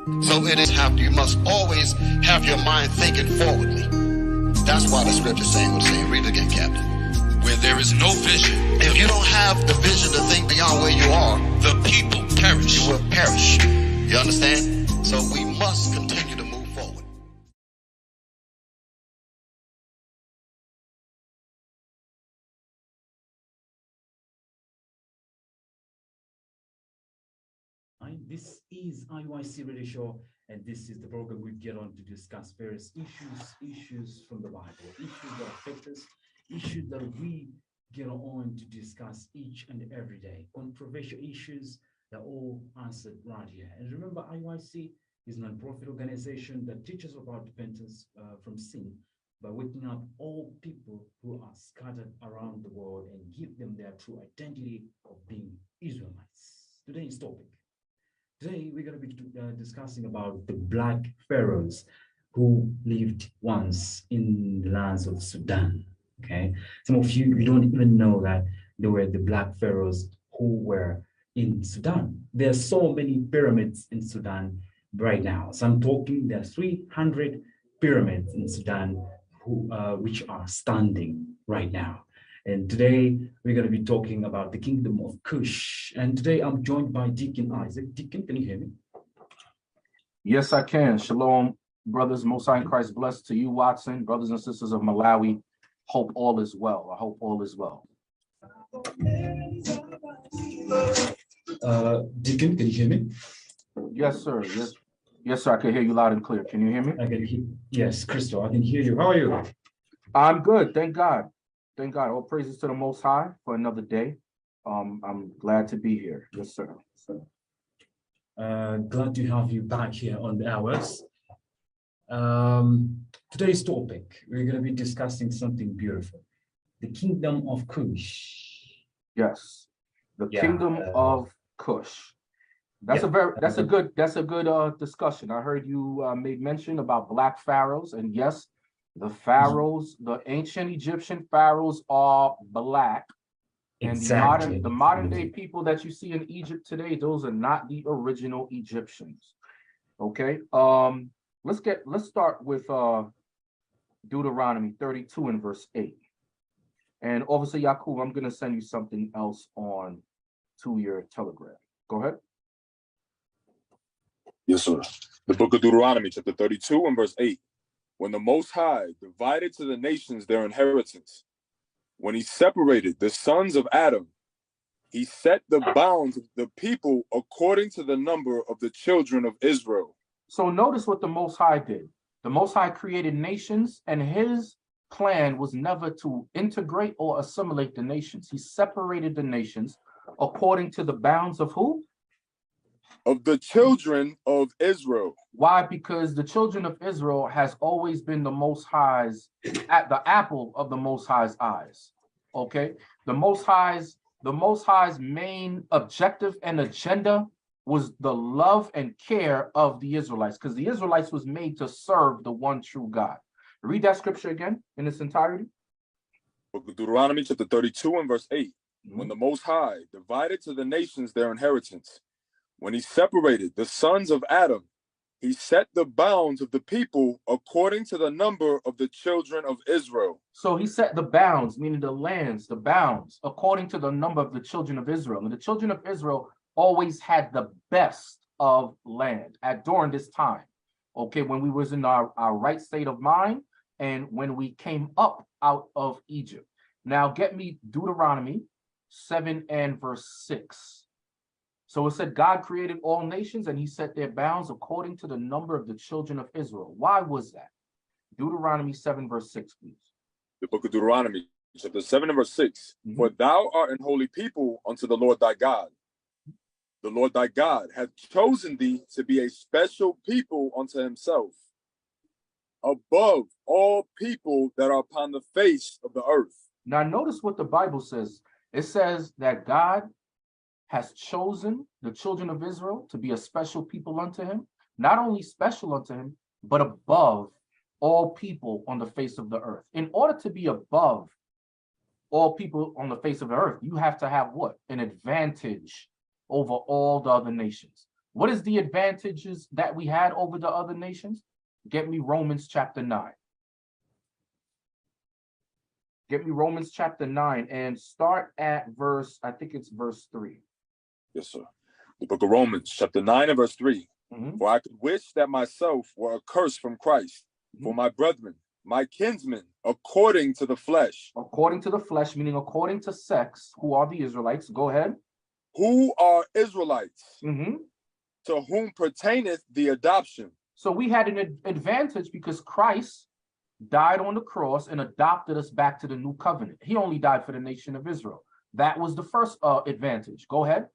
So you must always have your mind thinking forwardly. That's why the scripture's saying what it's saying. Read it again, Captain. Where there is no vision, if you don't have the vision to think beyond where you are, the people perish. You will perish. You understand? So we must continue to move forward. This is IUIC Radio Show, and this is the program we get on to discuss various issues from the Bible, issues that affect us, issues that we get on to discuss each and every day, controversial issues that are all answered right here. And remember, IUIC is a non-profit organization that teaches about repentance from sin by waking up all people who are scattered around the world and give them their true identity of being Israelites. Today's topic. Today, we're going to be discussing about the black pharaohs who lived once in the lands of Sudan. Okay, some of you don't even know that there were the black pharaohs who were in Sudan. There are so many pyramids in Sudan right now. So I'm talking there are 300 pyramids in Sudan which are standing right now. And today we're going to be talking about the kingdom of Cush. And today I'm joined by Deacon Isaac. Deacon, can you hear me? Yes, I can. Shalom, brothers, Most High in Christ, blessed to you, Watson, brothers and sisters of Malawi. Hope all is well. I hope all is well. Deacon, can you hear me? Yes, sir. Yes, sir. I can hear you loud and clear. Can you hear me? I can hear. Yes, Crystal, I can hear you. How are you? I'm good. Thank God. Thank God. All praises to the Most High for another day. I'm glad to be here. Yes, sir. Glad to have you back here on the hours. Today's topic, we're going to be discussing something beautiful. The kingdom of Cush. Yes. The kingdom of Cush. That's a good discussion. I heard you made mention about black pharaohs, and yes, the pharaohs, the ancient Egyptian pharaohs are black. Exactly. And the modern day people that you see in Egypt today, those are not the original Egyptians. Okay. Let's start with Deuteronomy 32 and verse 8. And obviously, Yakub, I'm gonna send you something else to your telegram. Go ahead. Yes, sir. The book of Deuteronomy, chapter 32 and verse 8. When the Most High divided to the nations their inheritance, when he separated the sons of Adam, he set the bounds of the people according to the number of the children of Israel. So notice what the Most High did. The Most High created nations, and his plan was never to integrate or assimilate the nations. He separated the nations according to the bounds of who? Of the children of Israel. Why? Because the children of Israel has always been the Most High's, at the apple of the Most High's eyes. Okay, the Most High's main objective and agenda was the love and care of the Israelites, because the Israelites was made to serve the one true God. Read that scripture again in its entirety. Book of Deuteronomy, chapter 32 and verse 8. When the Most High divided to the nations their inheritance, when he separated the sons of Adam, he set the bounds of the people according to the number of the children of Israel. So he set the bounds, meaning the lands, the bounds, according to the number of the children of Israel. And the children of Israel always had the best of land during this time. Okay, when we was in our right state of mind and when we came up out of Egypt. Now get me Deuteronomy 7 and verse 6. So it said, God created all nations and he set their bounds according to the number of the children of Israel. Why was that? Deuteronomy 7 verse 6, please. The book of Deuteronomy, chapter 7 and verse 6. For thou art an holy people unto the Lord thy God. The Lord thy God hath chosen thee to be a special people unto himself, above all people that are upon the face of the earth. Now notice what the Bible says. It says that God has chosen the children of Israel to be a special people unto him, not only special unto him, but above all people on the face of the earth. In order to be above all people on the face of the earth, you have to have what? An advantage over all the other nations. What is the advantages that we had over the other nations? Get me Romans chapter 9. Get me Romans chapter 9 and start at verse, I think it's verse 3. Yes, sir. The book of Romans, chapter 9 and verse 3. Mhm. For I could wish that myself were accursed from Christ for my brethren, my kinsmen, according to the flesh. According to the flesh, meaning according to sex, who are the Israelites? Go ahead. Who are Israelites, Mhm. to whom pertaineth the adoption. So we had an advantage because Christ died on the cross and adopted us back to the new covenant. He only died for the nation of Israel. That was the first advantage. Go ahead.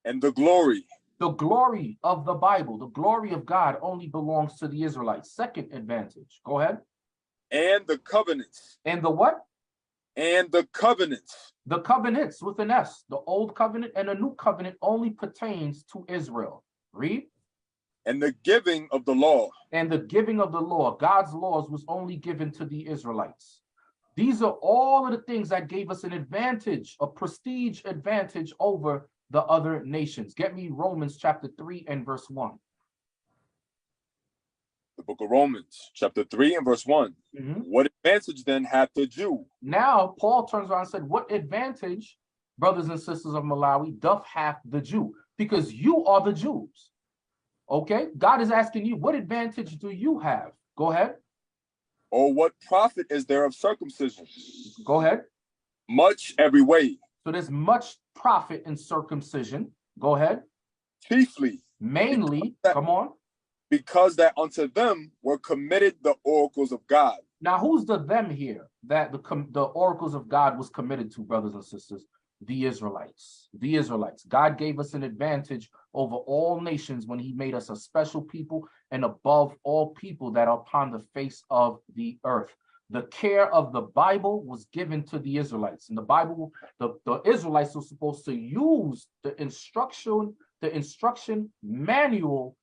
And the glory. The glory of the Bible, the glory of God only belongs to the Israelites. Second advantage. Go ahead. And the covenants. And the what? And the covenants. The covenants with an S. The old covenant and the new covenant only pertains to Israel. Read. And the giving of the law. And the giving of the law. God's laws was only given to the Israelites. These are all of the things that gave us an advantage, a prestige advantage over the other nations. Get me Romans chapter 3 and verse 1. The book of Romans, chapter 3 and verse 1. What advantage then hath the Jew? Now, Paul turns around and said, what advantage, brothers and sisters of Malawi, doth hath the Jew? Because you are the Jews. Okay? God is asking you, what advantage do you have? Go ahead. Or what profit is there of circumcision? Go ahead. Much every way. So there's much profit in circumcision. Go ahead. Chiefly. Mainly, come on. Because that unto them were committed the oracles of God. Now, who's the them here that the oracles of God was committed to, brothers and sisters? The Israelites. The Israelites. God gave us an advantage over all nations when he made us a special people and above all people that are upon the face of the earth. The care of the Bible was given to the Israelites. And the Bible, the Israelites were supposed to use the instruction manual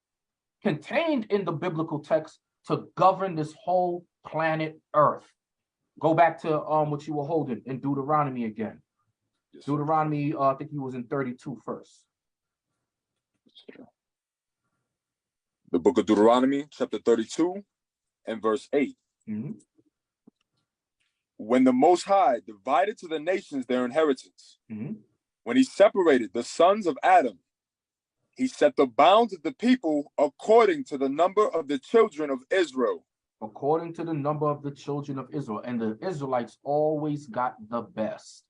contained in the biblical text to govern this whole planet Earth. Go back to what you were holding in Deuteronomy again. Yes, Deuteronomy, I think he was in 32 first. The book of Deuteronomy, chapter 32 and verse 8. When the Most High divided to the nations their inheritance, when he separated the sons of Adam, he set the bounds of the people according to the number of the children of Israel. According to the number of the children of Israel. And the Israelites always got the best.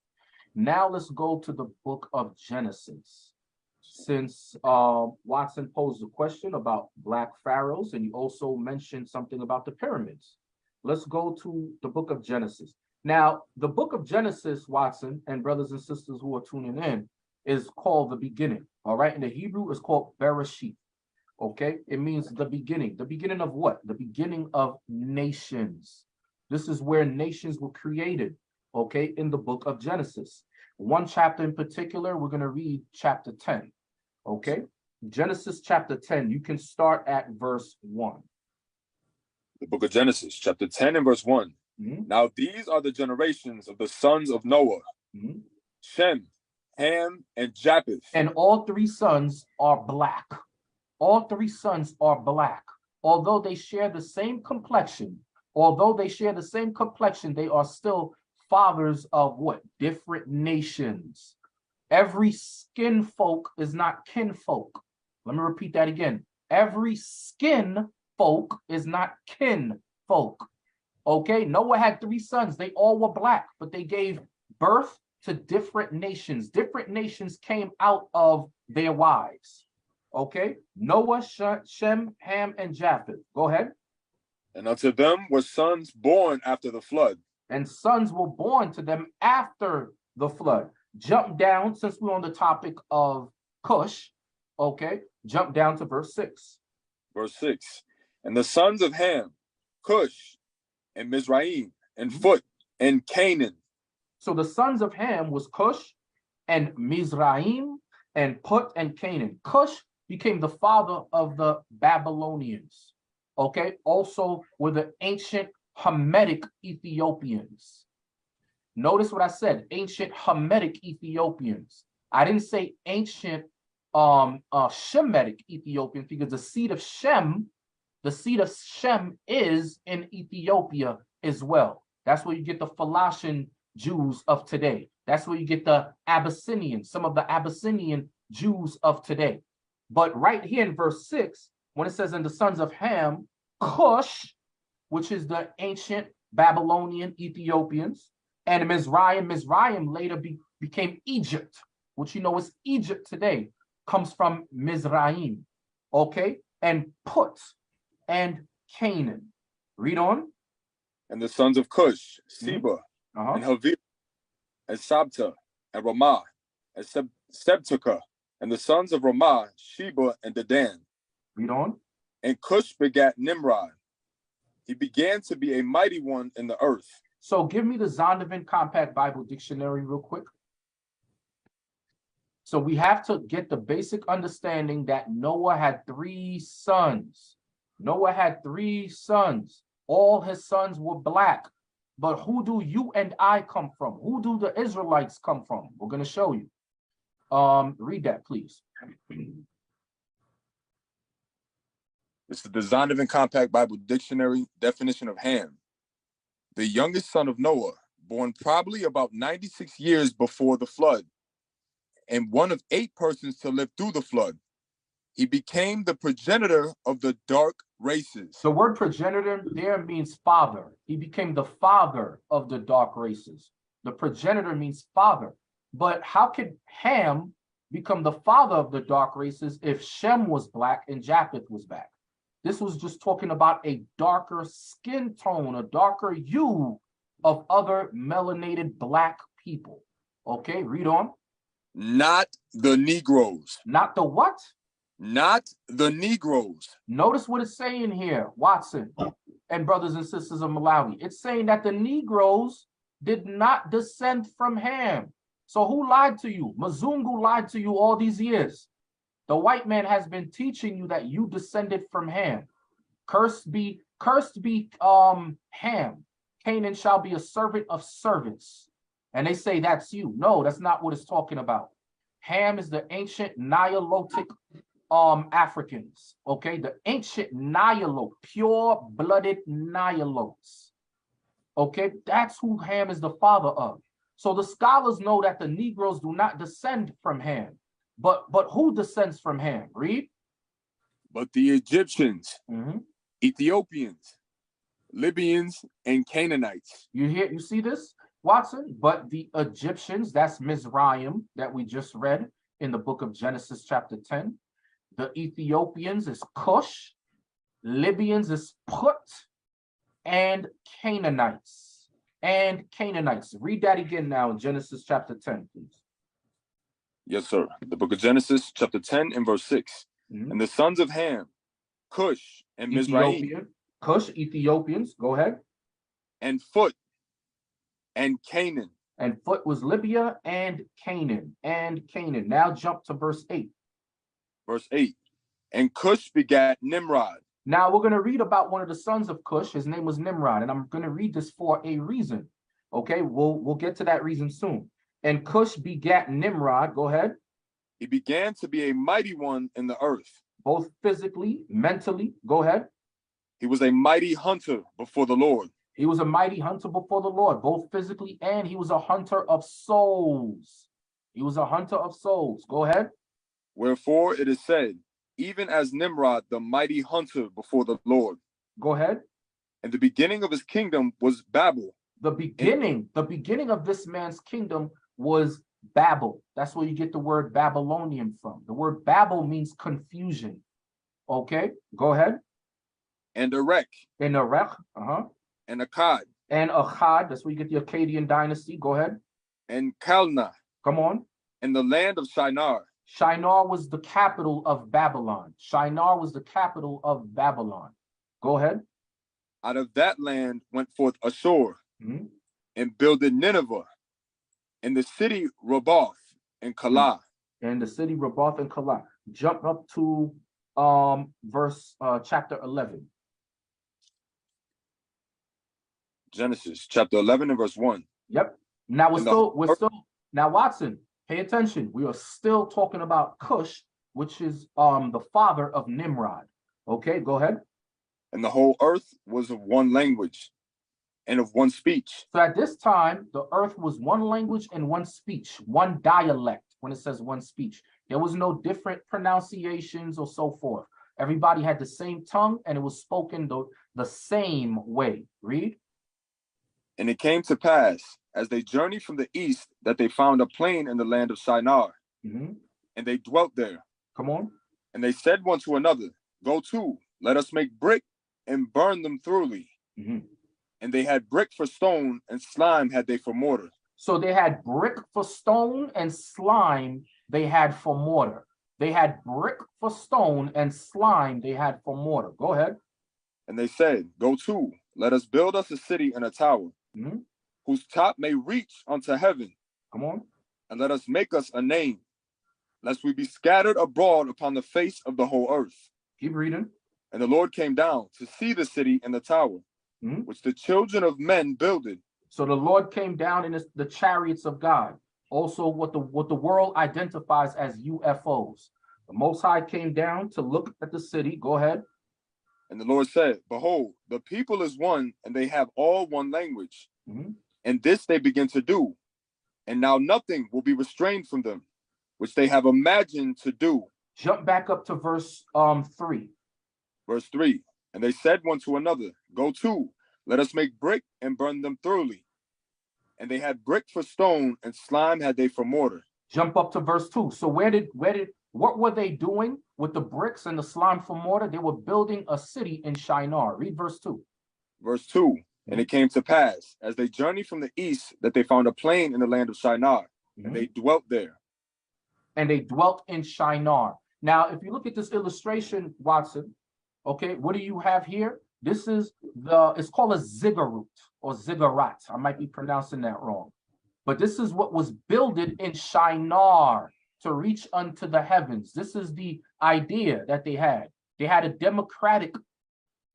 Now let's go to the book of Genesis. Since Watson posed a question about black pharaohs, and you also mentioned something about the pyramids. Let's go to the book of Genesis. Now, the book of Genesis, Watson, and brothers and sisters who are tuning in, is called the beginning. All right. In the Hebrew, it's called Bereshit. Okay. It means the beginning. The beginning of what? The beginning of nations. This is where nations were created. Okay. In the book of Genesis. One chapter in particular, we're going to read chapter 10. Okay. Genesis chapter 10. You can start at verse 1. The book of Genesis, chapter 10 and verse 1. Now these are the generations of the sons of Noah. Shem, Ham, and Japheth. And all three sons are black. All three sons are black. Although they share the same complexion, they are still fathers of what? Different nations. Every skin folk is not kinfolk. Let me repeat that again. Every skin folk is not kinfolk. Okay, Noah had three sons. They all were black, but they gave birth to different nations. Different nations came out of their wives. Okay, Noah, Shem, Ham, and Japheth. Go ahead. And unto them were sons born after the flood. And sons were born to them after the flood. Jump down, since we're on the topic of Cush. Okay, jump down to verse 6. Verse 6. And the sons of Ham, Cush, and Mizraim, and Phut, and Canaan. So the sons of Ham was Cush, and Mizraim, and Phut, and Canaan. Cush became the father of the Babylonians. Okay, also were the ancient Hamitic Ethiopians. Notice what I said, ancient Hamitic Ethiopians. I didn't say ancient Shemitic Ethiopians, because the seed of Shem is in Ethiopia as well. That's where you get the Phoenician Jews of today. That's where you get the Abyssinian, some of the Abyssinian Jews of today. But right here in verse 6, when it says, "And the sons of Ham, Cush," which is the ancient Babylonian Ethiopians, and Mizraim later became Egypt, which you know is Egypt today, comes from Mizraim, okay? And Put and Canaan. Read on. And the sons of Cush, Seba, and Havila, and Sabta, and Ramah, and Sebtuka, and the sons of Ramah, Sheba, and Dedan. Read on. And Cush begat Nimrod. He began to be a mighty one in the earth. So give me the Zondervan Compact Bible Dictionary real quick. So we have to get the basic understanding that Noah had 3 sons. Noah had 3 sons. All his sons were black. But who do you and I come from? Who do the Israelites come from? We're going to show you. Read that, please. This is the Zondervan Compact Bible Dictionary definition of Ham. The youngest son of Noah, born probably about 96 years before the flood, and one of 8 persons to live through the flood. He became the progenitor of the dark races. The word progenitor there means father. He became the father of the dark races. The progenitor means father. But how could Ham become the father of the dark races if Shem was black and Japheth was black? This was just talking about a darker skin tone, a darker hue of other melanated black people. Okay, read on. Not the Negroes. Not the what? Not the Negroes. Notice what it's saying here, Watson and brothers and sisters of Malawi. It's saying that the Negroes did not descend from Ham. So who lied to you? Mzungu lied to you all these years. The white man has been teaching you that you descended from Ham. Cursed be Ham. Canaan shall be a servant of servants. And they say that's you. No, that's not what it's talking about. Ham is the ancient Nilotic Africans. Okay, the ancient Nilot, pure-blooded Nilotes. Okay, that's who Ham is the father of. So the scholars know that the Negroes do not descend from Ham. But who descends from Ham? Read. But the Egyptians, Ethiopians, Libyans, and Canaanites. You see this, Watson? But the Egyptians, that's Mizraim that we just read in the book of Genesis chapter 10. The Ethiopians is Cush, Libyans is Put, and Canaanites. Read that again now in Genesis chapter 10, please. Yes, sir. The book of Genesis, chapter 10 and verse 6. And the sons of Ham, Cush and Mizraim. Cush, Ethiopians, go ahead. And Phut and Canaan. And Phut was Libya and Canaan. Now jump to verse 8. Verse 8. And Cush begat Nimrod. Now we're going to read about one of the sons of Cush. His name was Nimrod. And I'm going to read this for a reason. Okay, we'll get to that reason soon. And Cush begat Nimrod. Go ahead. He began to be a mighty one in the earth. Both physically, mentally. Go ahead. He was a mighty hunter before the Lord. He was a mighty hunter before the Lord, both physically, and he was a hunter of souls. He was a hunter of souls. Go ahead. Wherefore it is said, even as Nimrod, the mighty hunter before the Lord. Go ahead. And the beginning of his kingdom was Babel. The beginning of this man's kingdom was Babel. That's where you get the word Babylonian from. The word Babel means confusion. Okay, go ahead. And Erech. And Erech, And Akkad. And Akkad, that's where you get the Akkadian dynasty. Go ahead. And Calneh. Come on. And the land of Shinar. Shinar was the capital of Babylon. Shinar was the capital of Babylon. Go ahead. Out of that land went forth Ashur, and builded Nineveh, and the city Raboth and Calah. And the city Raboth and Calah. Jump up to chapter 11. Genesis chapter 11 and verse 1. Yep. Now we're still now Watson, pay attention. We are still talking about Cush which is the father of Nimrod. Okay, go ahead. And the whole earth was of one language and of one speech. So at this time, the earth was one language and one speech, one dialect. When it says one speech, there was no different pronunciations or so forth. Everybody had the same tongue and it was spoken the same way. Read. And it came to pass, as they journeyed from the east, that they found a plain in the land of Shinar, Mm-hmm. and they dwelt there. Come on. And they said one to another, Go to, let us make brick and burn them thoroughly. Mm-hmm. And they had brick for stone, and slime had they for mortar. So they had brick for stone and slime they had for mortar. They had brick for stone and slime they had for mortar. Go ahead. And they said, Go to, let us build us a city and a tower, Mm-hmm. whose top may reach unto heaven, Come on. and let us make us a name, lest we be scattered abroad upon the face of the whole earth. Keep reading. And the Lord came down to see the city and the tower, Mm-hmm. which the children of men builded. So the Lord came down in the chariots of God. Also, what the world identifies as UFOs. The Most High came down to look at the city. Go ahead. And the Lord said, Behold, the people is one, and they have all one language. Mm-hmm. And this they begin to do. And now nothing will be restrained from them, which they have imagined to do. Jump back up to verse 3. Verse 3. And they said one to another, Go to, let us make brick and burn them thoroughly. And they had brick for stone, and slime had they for mortar. Jump up to verse 2. So what were they doing with the bricks and the slime for mortar? They were building a city in Shinar. Read verse 2. Verse 2. And it came to pass, as they journeyed from the east, that they found a plain in the land of Shinar, Mm-hmm. and they dwelt there. And they dwelt in Shinar. Now, if you look at this illustration, Watson, okay, what do you have here? This is it's called a ziggurat or ziggurat. I might be pronouncing that wrong. But this is what was builded in Shinar to reach unto the heavens. This is the idea that they had. They had a democratic,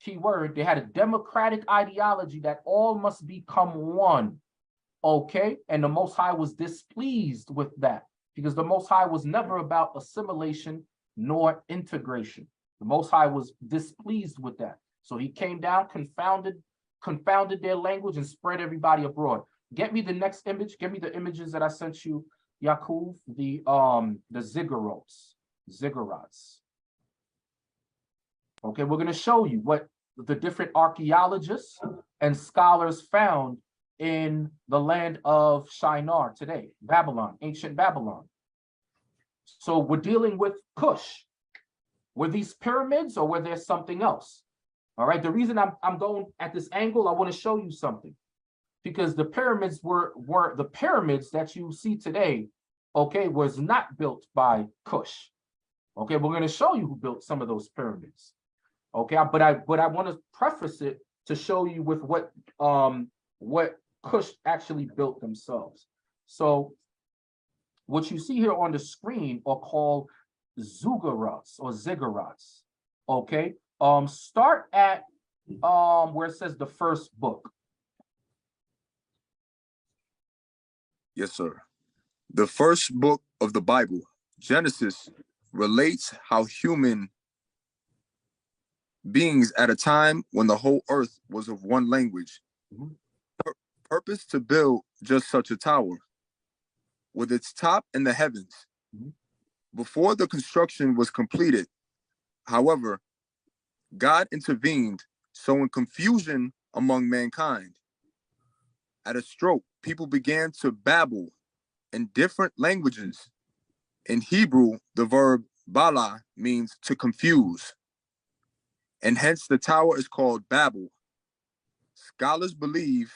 key word, they had a democratic ideology that all must become one. Okay, and the Most High was displeased with that because the Most High was never about assimilation nor integration. The Most High was displeased with that. So he came down, confounded their language and spread everybody abroad. Get me the next image. Give me the images that I sent you, Yaakov, the ziggurats. Okay, we're going to show you what the different archaeologists and scholars found in the land of Shinar today, Babylon, ancient Babylon. So we're dealing with Cush. Were these pyramids or were there something else? All right, the reason I'm going at this angle, I want to show you something. Because the pyramids were the pyramids that you see today, okay, was not built by Cush. Okay, we're going to show you who built some of those pyramids. Okay, but I want to preface it to show you with what Cush actually built themselves. So what you see here on the screen are called ziggurats. Okay, start at where it says the first book. Yes, sir. The first book of the Bible, Genesis, relates how human beings at a time when the whole earth was of one language, purposed to build just such a tower with its top in the heavens. Before the construction was completed, however, God intervened, sowing confusion among mankind. At a stroke, people began to babble in different languages. In Hebrew, the verb bala means to confuse, and hence the tower is called Babel. Scholars believe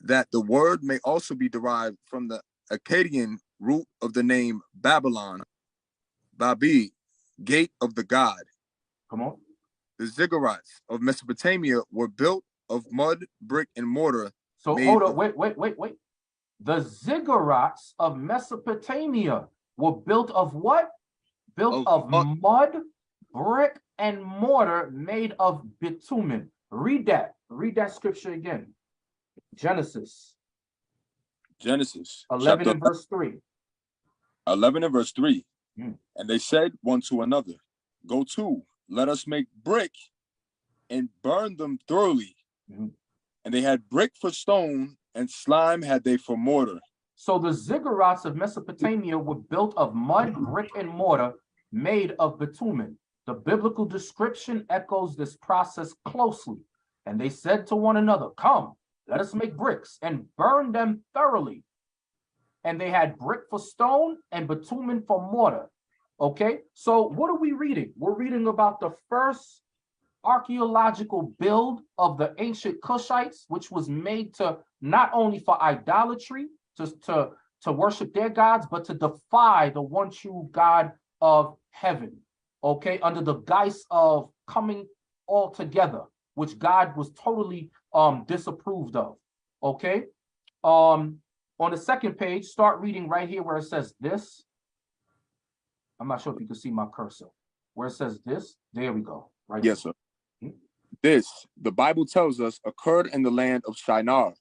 that the word may also be derived from the Akkadian root of the name Babylon, Babi, gate of the god. Come on. The ziggurats of Mesopotamia were built of mud, brick, and mortar. So hold on, wait. The ziggurats of Mesopotamia were built of what? Built of mud, brick, and mortar made of bitumen. Read that scripture again. Genesis 11 and verse 3. 11 and verse 3. And they said one to another, go to, let us make brick and burn them thoroughly. And they had brick for stone, and slime had they for mortar. So the ziggurats of Mesopotamia were built of mud, brick, and mortar made of bitumen. The biblical description echoes this process closely. And they said to one another, come, let us make bricks and burn them thoroughly. And they had brick for stone and bitumen for mortar. Okay, so what are we reading? We're reading about the first archaeological build of the ancient Cushites, which was made to not only for idolatry, to worship their gods, but to defy the one true God of heaven. Okay, under the guise of coming all together, which God was totally disapproved of. Okay, on the second page, start reading right here where it says this. I'm not sure if you can see my cursor. Where it says this, there we go. Right. Yes, sir. This, the Bible tells us, occurred in the land of Shinar,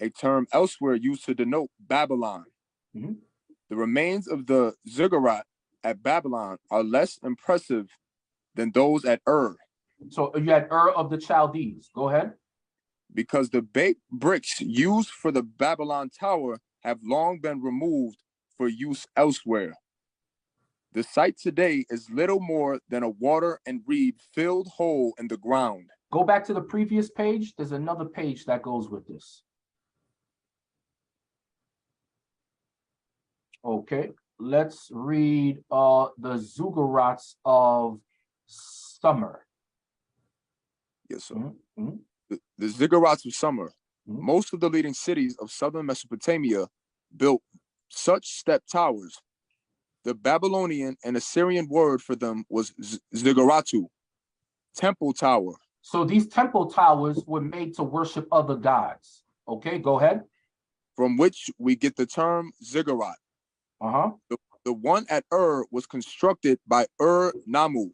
a term elsewhere used to denote Babylon. The remains of the ziggurat at Babylon are less impressive than those at Ur. So you had Ur of the Chaldees. Go ahead. Because the baked bricks used for the Babylon tower have long been removed for use elsewhere. The site today is little more than a water and reed filled hole in the ground. Go back to the previous page. There's another page that goes with this. Okay, let's read the ziggurats of Summer. Yes, sir. The ziggurats of Summer. Most of the leading cities of southern Mesopotamia built such step towers. The Babylonian and Assyrian word for them was zigguratu, temple tower. So these temple towers were made to worship other gods. Okay, go ahead. From which we get the term ziggurat. The one at Ur was constructed by Ur-Nammu,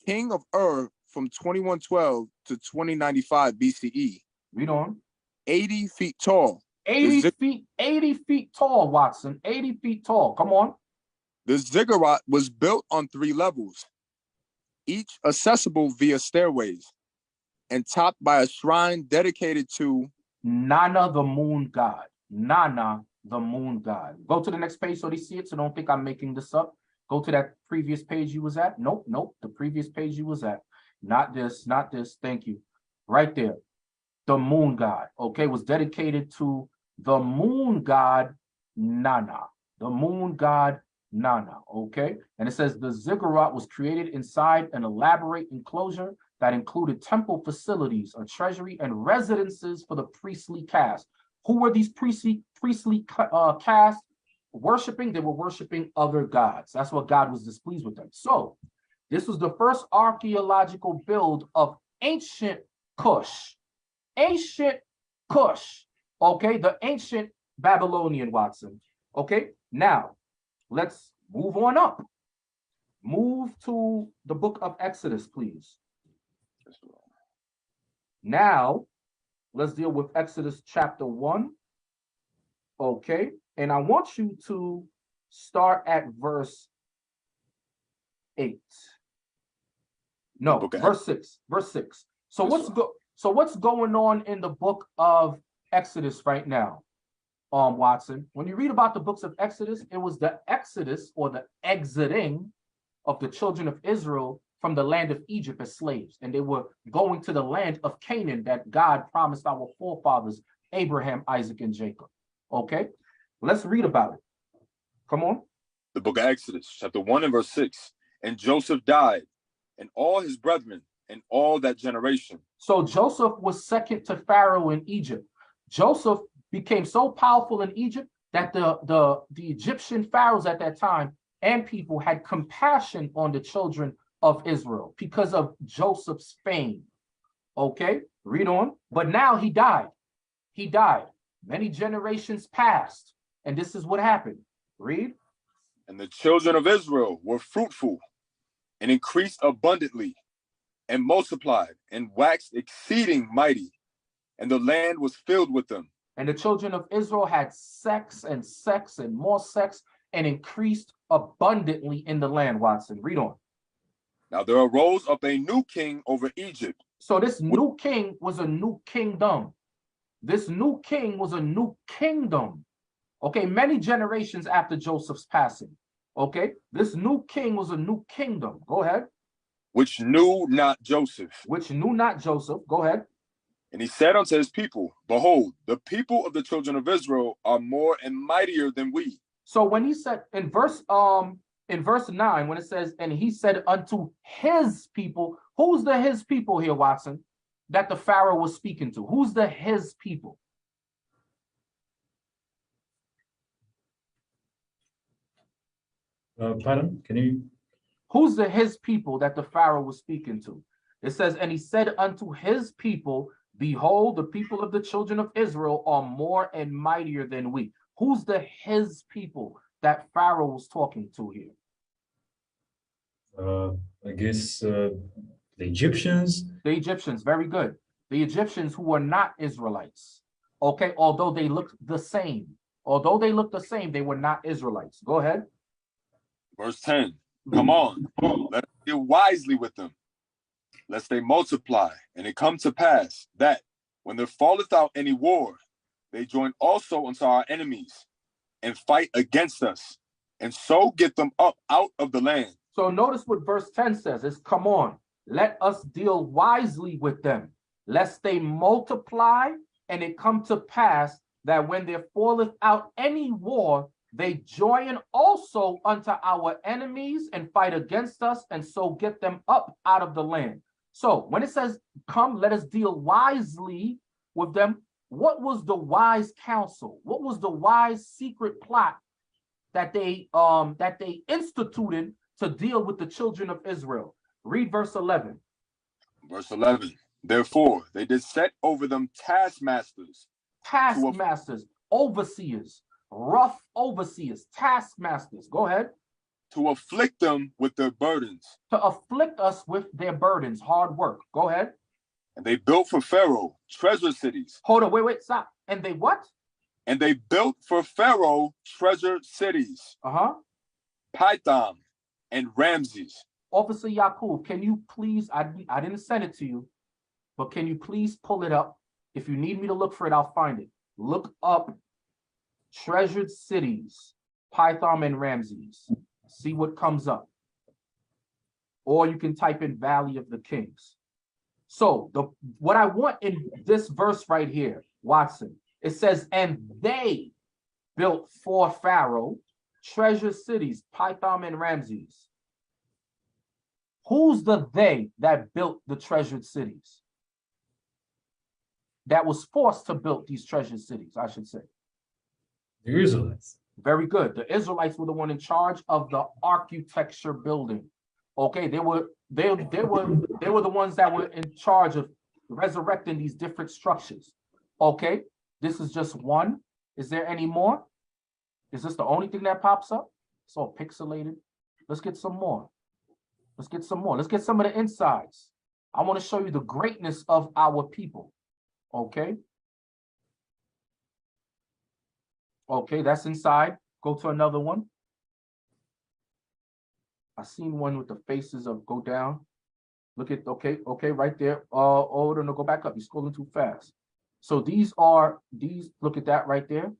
king of Ur from 2112 to 2095 BCE. Read on. 80 feet tall. 80 feet tall, Watson. 80 feet tall. Come on. The ziggurat was built on 3 levels, each accessible via stairways, and topped by a shrine dedicated to Nana, the moon god. Nana, the moon god. Go to the next page so they see it, so don't think I'm making this up. Go to that previous page you was at. Nope, the previous page you was at. Not this. Thank you. Right there. The moon god, okay, was dedicated to the moon god Nana. The moon god Nana, okay? And it says the ziggurat was created inside an elaborate enclosure that included temple facilities, a treasury, and residences for the priestly caste. Who were these priestly caste worshiping? They were worshiping other gods. That's what God was displeased with them. So this was the first archaeological build of ancient Kush. Ancient Kush, okay? The ancient Babylonian, Watson, okay? Now, let's move on up. Move to the book of Exodus, please. Now, let's deal with Exodus chapter 1. Okay, and I want you to start at verse 8. No, verse 6. Verse 6. So what's going on in the book of Exodus right now? Watson, when you read about the books of Exodus, it was the exodus or the exiting of the children of Israel from the land of Egypt as slaves, and they were going to the land of Canaan that God promised our forefathers, Abraham, Isaac, and Jacob. Okay, let's read about it. Come on. The book of Exodus, chapter 1 and verse 6. And Joseph died, and all his brethren, and all that generation. So Joseph was second to Pharaoh in Egypt. Joseph became so powerful in Egypt that the Egyptian pharaohs at that time and people had compassion on the children of Israel because of Joseph's fame. Okay, read on. But now he died. He died. Many generations passed, and this is what happened. Read. And the children of Israel were fruitful and increased abundantly and multiplied and waxed exceeding mighty, and the land was filled with them. And the children of Israel had sex and more sex, and increased abundantly in the land, Watson. Read on. Now there arose up a new king over Egypt. So this new king was a new kingdom. This new king was a new kingdom. Okay, many generations after Joseph's passing. Okay, this new king was a new kingdom. Go ahead. Which knew not Joseph. Which knew not Joseph. Go ahead. And he said unto his people, behold, the people of the children of Israel are more and mightier than we. So when he said in verse 9, when it says, and he said unto his people, who's the his people here, Watson, that the Pharaoh was speaking to? Who's the his people? Pardon? Can you? Who's the his people that the Pharaoh was speaking to? It says, and he said unto his people, behold, the people of the children of Israel are more and mightier than we. Who's the his people that Pharaoh was talking to here? I guess the Egyptians. The Egyptians, very good. The Egyptians who were not Israelites. Okay, although they looked the same. Although they looked the same, they were not Israelites. Go ahead. Verse 10. Come on, let us deal wisely with them, lest they multiply. And it come to pass that when there falleth out any war, they join also unto our enemies and fight against us, and so get them up out of the land. So notice what verse 10 says. It's come on, let us deal wisely with them, lest they multiply, and it come to pass that when there falleth out any war, they join also unto our enemies and fight against us, and so get them up out of the land. So when it says, come, let us deal wisely with them, what was the wise counsel? What was the wise secret plot that they instituted to deal with the children of Israel? Read verse 11. Verse 11. Therefore, they did set over them taskmasters. Taskmasters, overseers, rough overseers, taskmasters. Go ahead. To afflict them with their burdens. To afflict us with their burdens, hard work. Go ahead. And they built for Pharaoh treasure cities. Hold on, wait, stop. And they what? And they built for Pharaoh treasure cities. Pithom and Ramses. Officer Yakub, can you please, I didn't send it to you, but can you please pull it up? If you need me to look for it, I'll find it. Look up treasured cities, Pithom and Ramses. See what comes up. Or you can type in Valley of the Kings. So what I want in this verse right here, Watson, it says, and they built for Pharaoh treasure cities, Pithom and Ramses. Who's the they that built the treasured cities? That was forced to build these treasured cities, I should say. The Israelites. Very good. The Israelites were the one in charge of the architecture building. Okay, they were the ones that were in charge of resurrecting these different structures. Okay, this is just one. Is there any more? Is this the only thing that pops up? It's all pixelated. Let's get some more. Let's get some more. Let's get some of the insides. I want to show you the greatness of our people. Okay. Okay, that's inside. Go to another one. I seen one with the faces of go down. Look at, okay, right there. Oh, no, go back up. You're scrolling too fast. So these, look at that right there.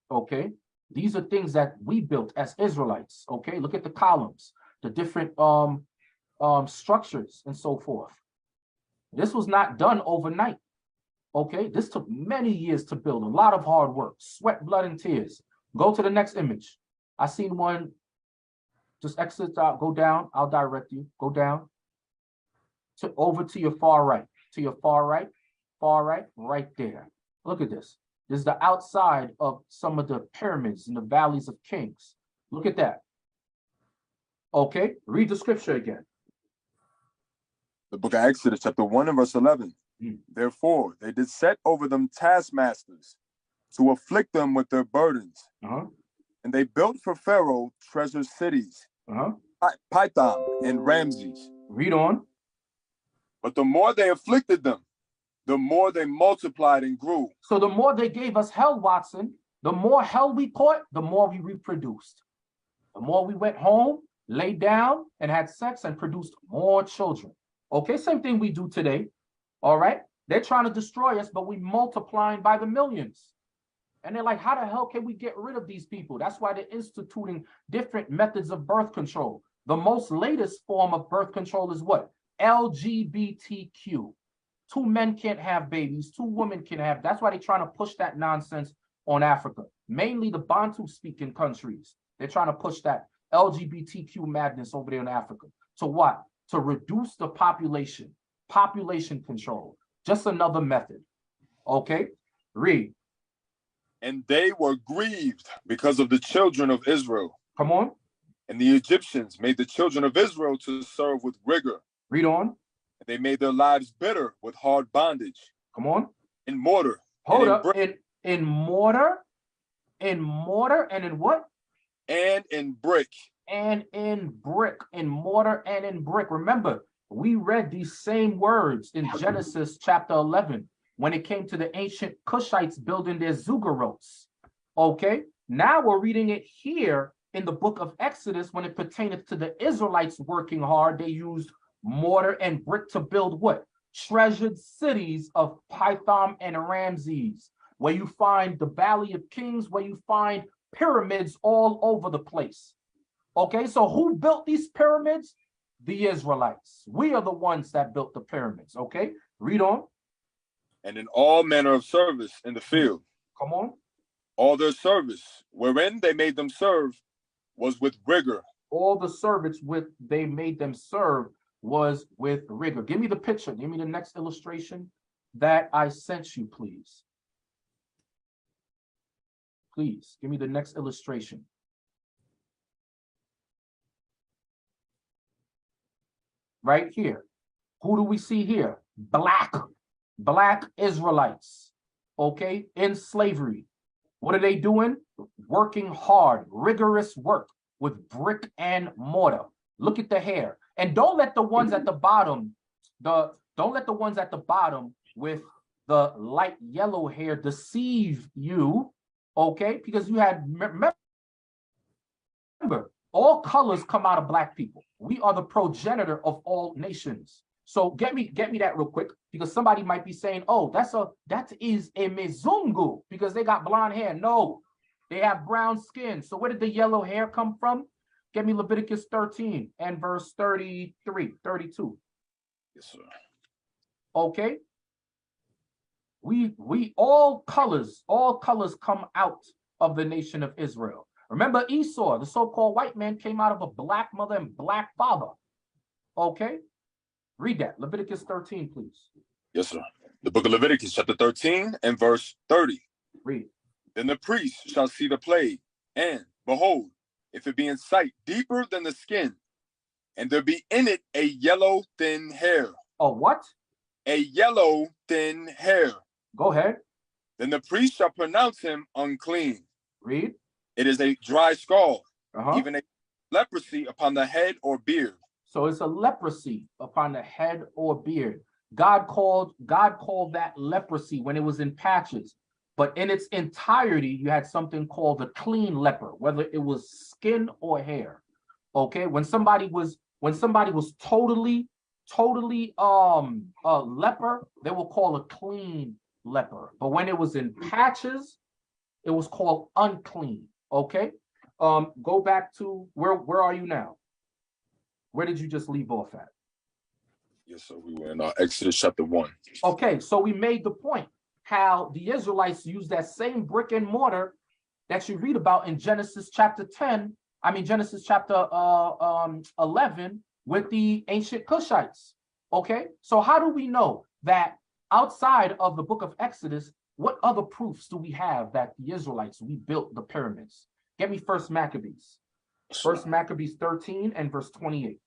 Okay, these are things that we built as Israelites. Okay, look at the columns, the different structures and so forth. This was not done overnight. Okay, this took many years to build, a lot of hard work, sweat, blood, and tears. Go to the next image. I seen one, just exit out, go down, I'll direct you, go down, over to your far right, right there. Look at this. This is the outside of some of the pyramids in the valleys of kings. Look at that. Okay, read the scripture again. The book of Exodus, chapter 1 and verse 11. Therefore, they did set over them taskmasters to afflict them with their burdens. And they built for Pharaoh treasure cities, Pithom and Ramses. Read on. But the more they afflicted them, the more they multiplied and grew. So the more they gave us hell, Watson, The more hell we caught, the more we reproduced. The more we went home, laid down, and had sex and produced more children. Okay, same thing we do today. All right, they're trying to destroy us, but we multiplying by the millions. And they're like, how the hell can we get rid of these people? That's why they're instituting different methods of birth control. The most latest form of birth control is what? LGBTQ. 2 men can't have babies, 2 women can have. That's why they're trying to push that nonsense on Africa, mainly the Bantu speaking countries. They're trying to push that LGBTQ madness over there in Africa. To what? To reduce the population control. Just another method. Okay, read. And they were grieved because of the children of Israel. Come on. And the Egyptians made the children of Israel to serve with rigor. Read on. And they made their lives bitter with hard bondage. Come on. In mortar. Hold up. In mortar. In mortar and in what? And in brick. And in brick. In mortar and in brick. Remember, we read these same words in Genesis chapter 11 when it came to the ancient Cushites building their ziggurats. Okay, now we're reading it here in the book of Exodus when it pertaineth to the Israelites working hard. They used mortar and brick to build what? Treasured cities of Pithom and Ramses, where you find the Valley of Kings, where you find pyramids all over the place. Okay, so who built these pyramids? The Israelites. We are the ones that built the pyramids. Okay, read on. And in all manner of service in the field. Come on. All their service, wherein they made them serve, was with rigor. All the service they made them serve was with rigor. Give me the picture. Give me the next illustration that I sent you, please. Please, give me the next illustration. Right here. Who do we see here? Black Israelites, okay, in slavery. What are they doing? Working hard, rigorous work with brick and mortar. Look at the hair. And don't let the ones at the bottom, with the light yellow hair deceive you, okay? Because you had, remember, all colors come out of black people. We are the progenitor of all nations. So get me that real quick, because somebody might be saying, oh, that is a Mzungu because they got blonde hair. No, they have brown skin. So where did the yellow hair come from? Get me Leviticus 13 and verse 33, 32. Yes, sir. Okay. We all colors come out of the nation of Israel. Remember Esau, the so-called white man, came out of a black mother and black father. Okay. Read that, Leviticus 13, please. Yes, sir. The book of Leviticus, chapter 13 and verse 30. Read. Then the priest shall see the plague, and behold, if it be in sight deeper than the skin, and there be in it a yellow thin hair. A what? A yellow thin hair. Go ahead. Then the priest shall pronounce him unclean. Read. It is a dry scald, Uh-huh. even a leprosy upon the head or beard. So it's a leprosy upon the head or beard. God called that leprosy when it was in patches, but in its entirety, you had something called a clean leper, whether it was skin or hair. Okay, when somebody was totally a leper, they will call a clean leper. But when it was in patches, it was called unclean. Okay, go back to where are you now? Where did you just leave off at? Yes, sir. We were in Exodus chapter 1. Okay, so we made the point how the Israelites used that same brick and mortar that you read about in Genesis chapter 11 with the ancient Cushites. Okay, so how do we know that outside of the book of Exodus, what other proofs do we have that the Israelites, we built the pyramids? Get me First Maccabees. First Maccabees 13 and verse 28.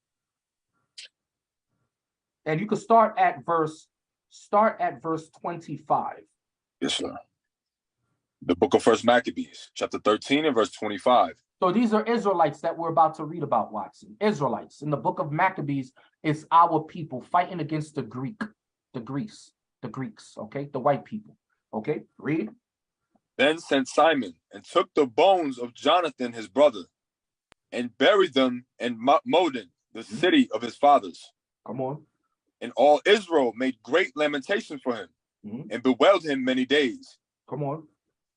And you could start at verse 25. Yes, sir. The book of First Maccabees, chapter 13 and verse 25. So these are Israelites that we're about to read about, Watson. Israelites. In the book of Maccabees, it's our people fighting against the Greeks, okay? The white people. Okay, read. Then sent Simon and took the bones of Jonathan his brother and buried them in Modin, the city of his fathers. Come on. And all Israel made great lamentation for him and bewailed him many days. Come on.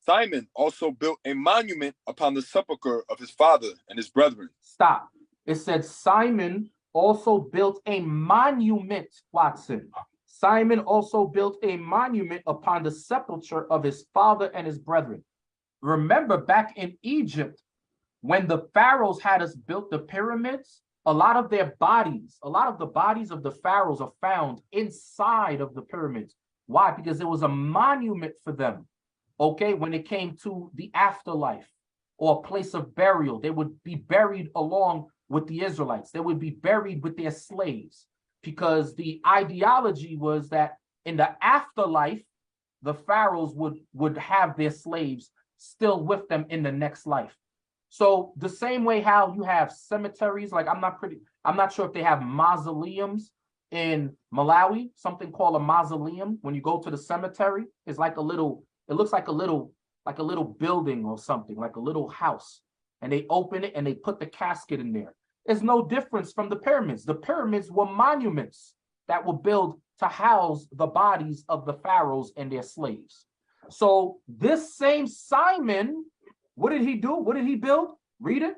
Simon also built a monument upon the sepulchre of his father and his brethren. Stop. It said Simon also built a monument, Watson. Simon also built a monument upon the sepulchre of his father and his brethren. Remember back in Egypt, when the pharaohs had us built the pyramids, a lot of their bodies, a lot of the bodies of the pharaohs are found inside of the pyramids. Why? Because it was a monument for them. Okay, when it came to the afterlife or a place of burial, they would be buried along with the Israelites. They would be buried with their slaves, because the ideology was that in the afterlife, the pharaohs would have their slaves still with them in the next life. So the same way how you have cemeteries, like I'm not sure if they have mausoleums in Malawi, something called a mausoleum. When you go to the cemetery, it's like it looks like a little building or something, like a little house. And they open it and they put the casket in there. There's no difference from the pyramids. The pyramids were monuments that were built to house the bodies of the pharaohs and their slaves. So this same Simon, what did he do? What did he build? Read it.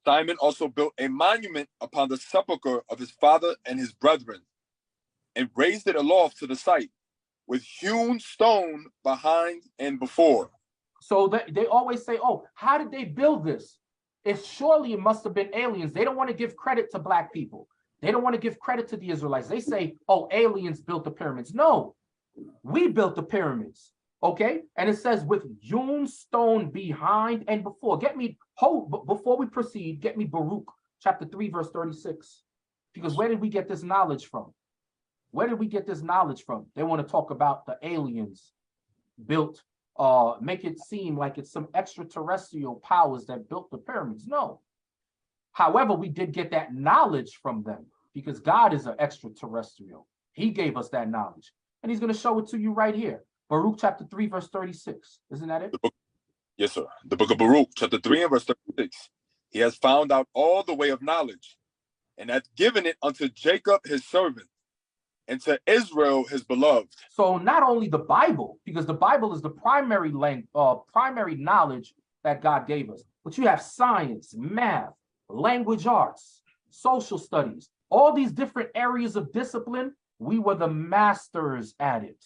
Simon also built a monument upon the sepulchre of his father and his brethren, and raised it aloft to the site, with hewn stone behind and before. So they always say, oh, how did they build this? Surely it must have been aliens. They don't want to give credit to Black people. They don't want to give credit to the Israelites. They say, oh, aliens built the pyramids. No, we built the pyramids. Okay, and it says with hewn stone behind and before. Before we proceed, get me Baruch chapter 3, verse 36. Because where did we get this knowledge from? Where did we get this knowledge from? They want to talk about the aliens built, make it seem like it's some extraterrestrial powers that built the pyramids. No. However, we did get that knowledge from them because God is an extraterrestrial. He gave us that knowledge. And he's going to show it to you right here. Baruch chapter 3, verse 36. Isn't that it? Yes, sir. The book of Baruch, chapter 3 and verse 36. He has found out all the way of knowledge, and hath given it unto Jacob his servant, and to Israel his beloved. So not only the Bible, because the Bible is the primary knowledge that God gave us, but you have science, math, language arts, social studies, all these different areas of discipline. We were the masters at it.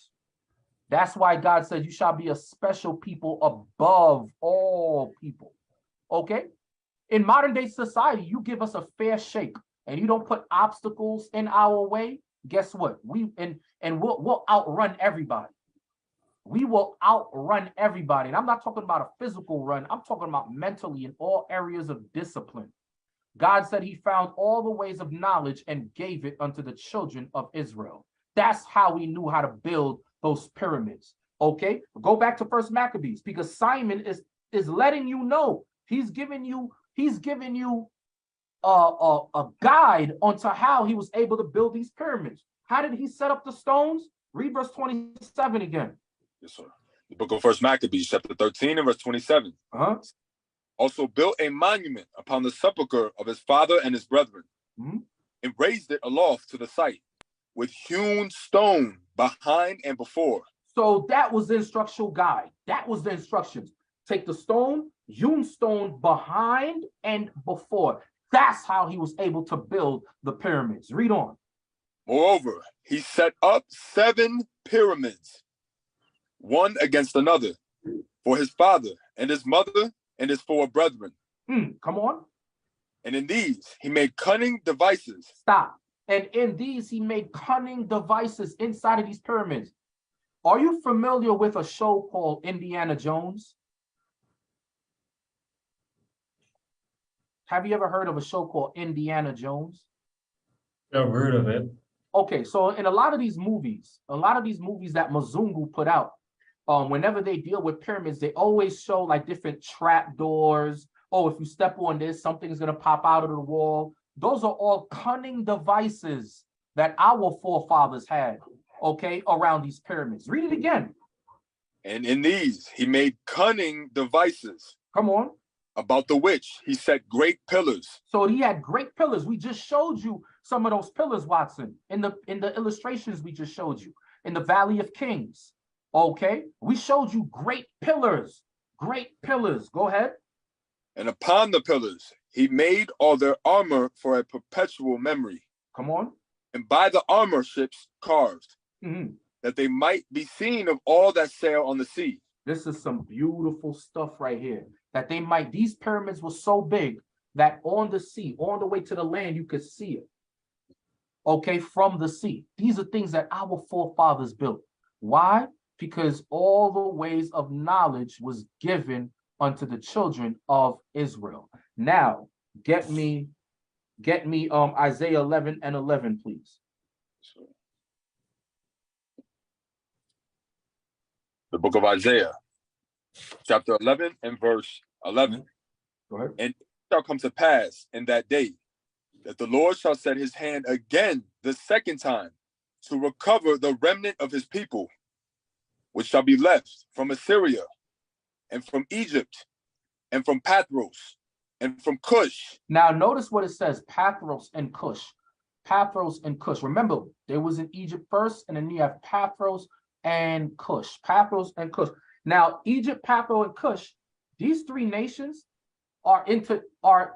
That's why God said you shall be a special people above all people. Okay? In modern day society, you give us a fair shake and you don't put obstacles in our way. Guess what? We'll outrun everybody. We will outrun everybody. And I'm not talking about a physical run. I'm talking about mentally in all areas of discipline. God said he found all the ways of knowledge and gave it unto the children of Israel. That's how we knew how to build those pyramids. Okay, go back to First Maccabees, because Simon is letting you know, he's giving you a guide onto how he was able to build these pyramids. How did he set up the stones? Read verse 27 again. Yes, sir. The book of First Maccabees, chapter 13 and verse 27. Also built a monument upon the sepulchre of his father and his brethren, and raised it aloft to the site, with hewn stone behind and before. So that was the instructional guide. That was the instructions. Take the stone, hewn stone behind and before. That's how he was able to build the pyramids. Read on. Moreover, he set up 7 pyramids, one against another, for his father and his mother and his 4 brethren. Come on. And in these he made cunning devices. Stop. And in these he made cunning devices inside of these pyramids. Are you familiar with a show called Indiana Jones? Have you ever heard of a show called Indiana Jones? I've heard of it. Okay, so in a lot of these movies that Mzungu put out, whenever they deal with pyramids, they always show like different trap doors. Oh, if you step on this, something's gonna pop out of the wall. Those are all cunning devices that our forefathers had, okay, around these pyramids. Read it again. And in these he made cunning devices, Come on. about the which he set great pillars. So he had great pillars. We just showed you some of those pillars, Watson, in the illustrations we just showed you in the Valley of Kings. Okay, we showed you great pillars. Great pillars. Go ahead. And upon the pillars he made all their armor for a perpetual memory. Come on. And by the armor ships carved, that they might be seen of all that sail on the sea. This is some beautiful stuff right here. That they might, these pyramids were so big that on the sea, on the way to the land, you could see it. Okay, from the sea. These are things that our forefathers built. Why? Because all the ways of knowledge was given unto the children of Israel. Now, get me Isaiah 11 and 11, please. The book of Isaiah, chapter 11 and verse 11. Go ahead. And it shall come to pass in that day that the Lord shall set his hand again the second time to recover the remnant of his people, which shall be left from Assyria and from Egypt and from Pathros and from Cush. Now notice what it says, Pathros and Cush. Pathros and Cush. Remember, there was in Egypt first, and then you have Pathros and Cush. Pathros and Cush. Now, Egypt, Pathros, and Cush, these three nations are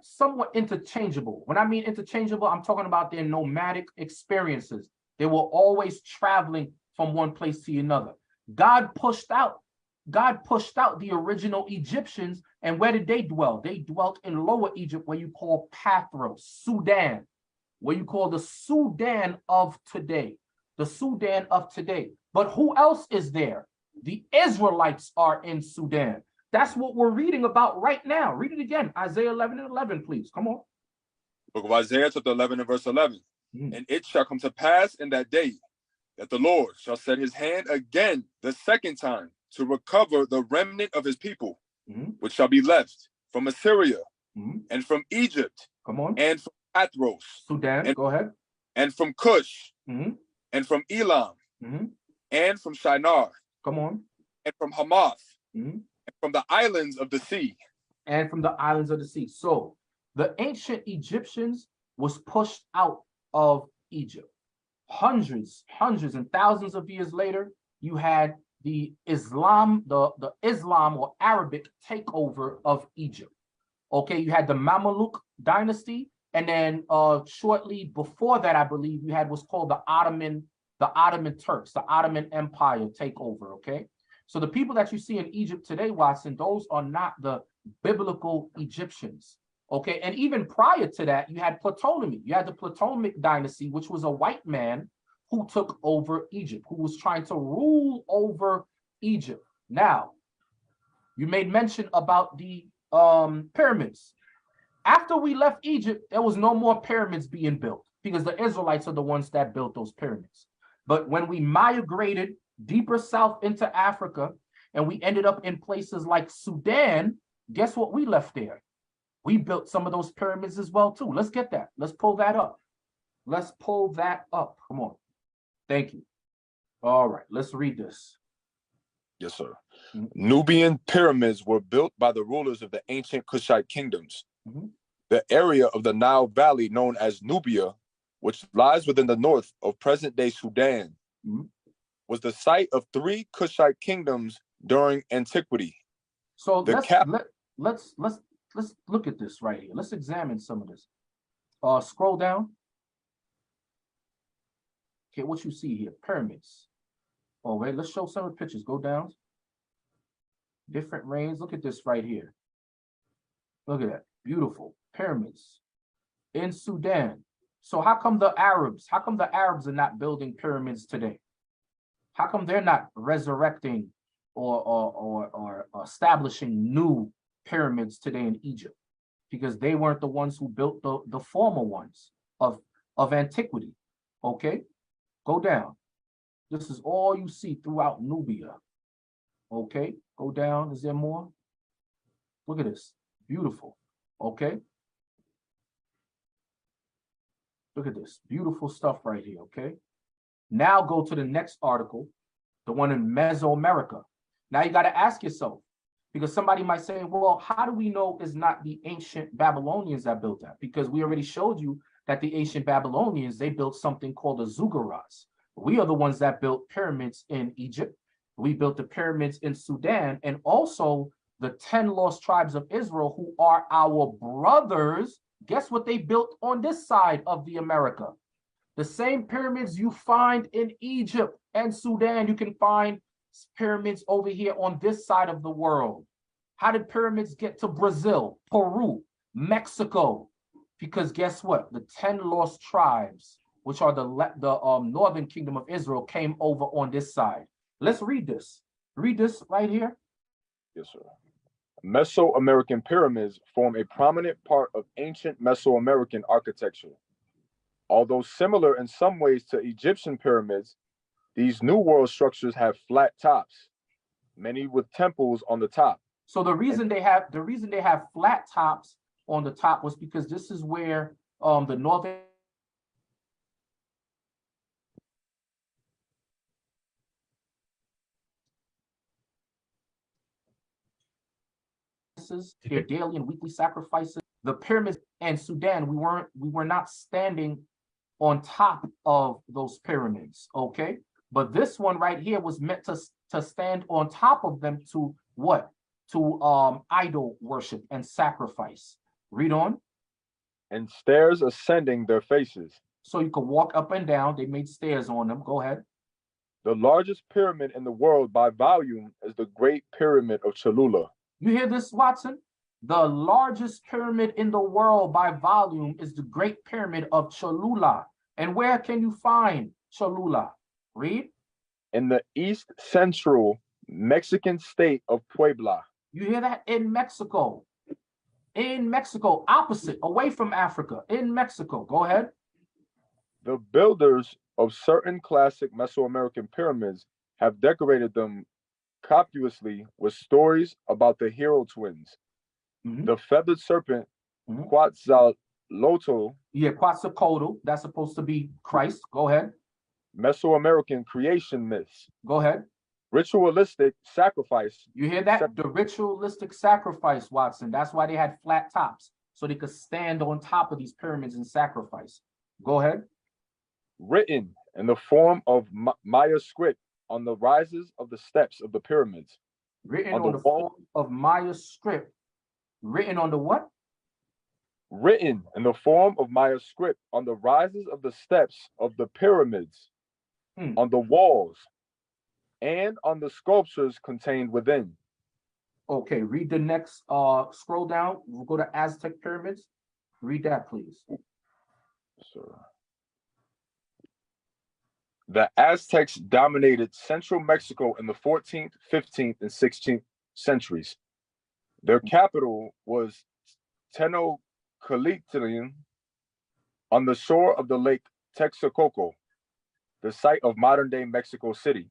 somewhat interchangeable. When I mean interchangeable, I'm talking about their nomadic experiences. They were always traveling from one place to another. God pushed out the original Egyptians, and where did they dwell? They dwelt in Lower Egypt, where you call Pathros, Sudan, where you call the Sudan of today. The Sudan of today. But who else is there? The Israelites are in Sudan. That's what we're reading about right now. Read it again. Isaiah 11 and 11, please. Come on. Book of Isaiah, chapter 11 and verse 11. And it shall come to pass in that day that the Lord shall set his hand again the second time to recover the remnant of his people, which shall be left from Assyria and from Egypt. Come on. And from Pathros. Sudan, and, go ahead. And from Cush. And from Elam. And from Shinar. Come on. And from Hamath. And from the islands of the sea. And from the islands of the sea. So the ancient Egyptians was pushed out of Egypt. Hundreds and thousands of years later, you had the Islam, the Islam or Arabic takeover of Egypt. Okay, you had the Mamluk dynasty, and then shortly before that, I believe you had what's called the Ottoman Turks, the Ottoman Empire takeover. Okay, so the people that you see in Egypt today, Watson, those are not the biblical Egyptians. Okay, and even prior to that, you had Ptolemy. You had the Ptolemaic dynasty, which was a white man who took over Egypt, who was trying to rule over Egypt. Now, you made mention about the pyramids. After we left Egypt, there was no more pyramids being built because the Israelites are the ones that built those pyramids. But when we migrated deeper south into Africa and we ended up in places like Sudan, guess what we left there? We built some of those pyramids as well, too. Let's get that. Let's pull that up. Let's pull that up. Come on. Thank you. All right, let's read this. Yes, sir. Nubian pyramids were built by the rulers of the ancient Kushite kingdoms. The area of the Nile Valley known as Nubia, which lies within the north of present-day Sudan, was the site of 3 Kushite kingdoms during antiquity. So let's look at this right here. Let's examine some of this. Scroll down. Okay, what you see here? Pyramids. Oh, wait, let's show some of the pictures. Go down. Different reigns. Look at this right here. Look at that. Beautiful. Pyramids in Sudan. So how come the Arabs are not building pyramids today? How come they're not resurrecting or establishing new pyramids today in Egypt? Because they weren't the ones who built the former ones of antiquity. Okay, go down. This is all you see throughout Nubia. Okay, go down. Is there more? Look at this. Beautiful. Okay. Look at this. Beautiful stuff right here. Okay. Now go to the next article, the one in Mesoamerica. Now you got to ask yourself, because somebody might say, well, how do we know it's not the ancient Babylonians that built that? Because we already showed you that the ancient Babylonians, they built something called the ziggurats. We are the ones that built pyramids in Egypt. We built the pyramids in Sudan, and also the 10 lost tribes of Israel, who are our brothers. Guess what they built on this side of the America? The same pyramids you find in Egypt and Sudan, you can find pyramids over here on this side of the world. How did pyramids get to Brazil, Peru, Mexico? Because guess what? The 10 lost tribes, which are the northern kingdom of Israel, came over on this side. Let's read this. Read this right here. Yes, sir. Mesoamerican pyramids form a prominent part of ancient Mesoamerican architecture. Although similar in some ways to Egyptian pyramids, these New World structures have flat tops, many with temples on the top. So the reason they have flat tops on the top was because this is where the northern their daily and weekly sacrifices. The pyramids and Sudan, we were not standing on top of those pyramids, okay? But this one right here was meant to stand on top of them to what? To idol worship and sacrifice. Read on. And stairs ascending their faces. So you could walk up and down. They made stairs on them. Go ahead. The largest pyramid in the world by volume is the Great Pyramid of Cholula. You hear this, Watson? The largest pyramid in the world by volume is the Great Pyramid of Cholula. And where can you find Cholula? Read. In the east central Mexican state of Puebla. You hear that? In Mexico. In Mexico, opposite, away from Africa, in Mexico. Go ahead. The builders of certain classic Mesoamerican pyramids have decorated them copiously with stories about the hero twins. The feathered serpent, Quetzalcoatl. Yeah, Quetzalcoatl. That's supposed to be Christ. Go ahead. Mesoamerican creation myths. Go ahead. Ritualistic sacrifice. You hear that? The ritualistic sacrifice, Watson. That's why they had flat tops, so they could stand on top of these pyramids and sacrifice. Go ahead. Written in the form of Maya script on the rises of the steps of the pyramids. Written on the form of Maya script. Written on the what? Written in the form of Maya script on the rises of the steps of the pyramids, on the walls, and on the sculptures contained within. Okay, read the next, scroll down. We'll go to Aztec pyramids. Read that, please. Sure. The Aztecs dominated central Mexico in the 14th, 15th, and 16th centuries. Their capital was Tenochtitlan on the shore of the lake Texcoco, the site of modern-day Mexico City.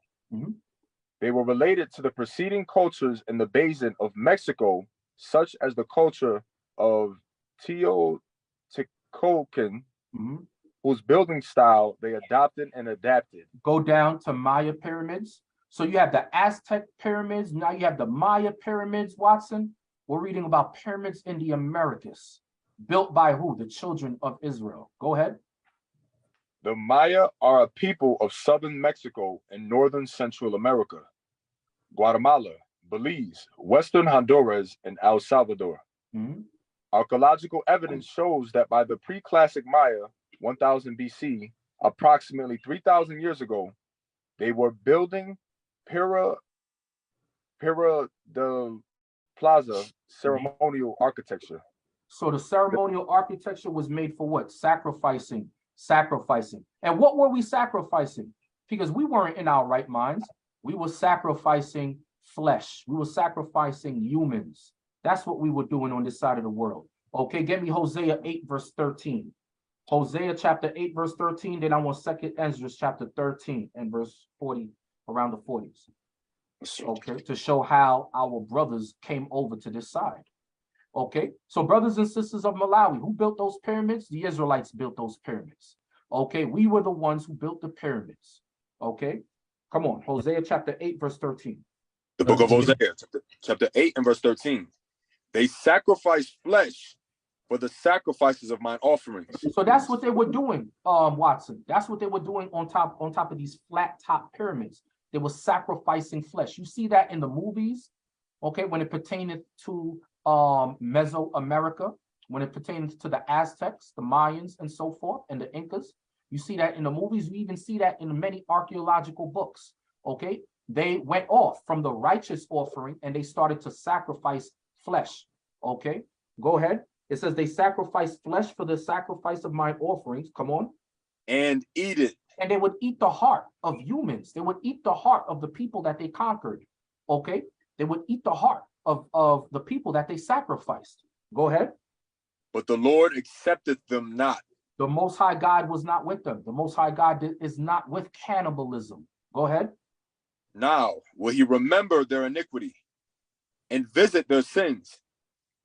They were related to the preceding cultures in the basin of Mexico, such as the culture of Teotihuacan, whose building style they adopted and adapted. Go down to Maya pyramids. So you have the Aztec pyramids. Now you have the Maya pyramids, Watson. We're reading about pyramids in the Americas. Built by who? The children of Israel. Go ahead. The Maya are a people of southern Mexico and northern Central America, Guatemala, Belize, Western Honduras, and El Salvador. Archaeological evidence shows that by the pre-classic Maya, 1000 BC, approximately 3,000 years ago, they were building Pira de Plaza ceremonial architecture. So the ceremonial architecture was made for what? Sacrificing. And what were we sacrificing? Because we weren't in our right minds. We were sacrificing flesh. We were sacrificing humans. That's what we were doing on this side of the world. Okay, get me Hosea 8, verse 13. Hosea chapter 8, verse 13. Then I want 2 Ezra chapter 13 and verse 40, around the 40s. Okay, to show how our brothers came over to this side. Okay, so brothers and sisters of Malawi, who built those pyramids? The Israelites built those pyramids. Okay, we were the ones who built the pyramids. Okay, come on, Hosea chapter 8, verse 13. The book of Hosea, chapter 8 and verse 13. They sacrifice flesh for the sacrifices of mine offerings. So that's what they were doing, Watson. That's what they were doing on top of these flat top pyramids. They were sacrificing flesh. You see that in the movies, okay, when it pertained to Mesoamerica, when it pertains to the Aztecs, the Mayans, and so forth, and the Incas. You see that in the movies. You even see that in many archaeological books, okay? They went off from the righteous offering and they started to sacrifice flesh, okay? Go ahead. It says they sacrifice flesh for the sacrifice of my offerings. Come on. And eat it. And they would eat the heart of humans. They would eat the heart of the people that they conquered, okay? They would eat the heart of the people that they sacrificed. Go ahead. But the Lord accepteth them not. The Most High God was not with them. The Most High God is not with cannibalism. Go ahead. Now will he remember their iniquity and visit their sins.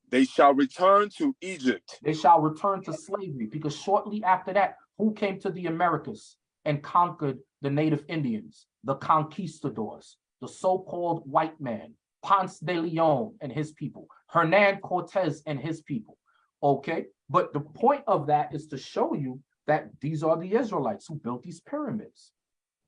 They shall return to Egypt. They shall return to slavery, because shortly after that, who came to the Americas and conquered the native Indians? The conquistadors, the so-called white man, Ponce de Leon and his people, Hernan Cortez and his people. Okay, but the point of that is to show you that these are the Israelites who built these pyramids.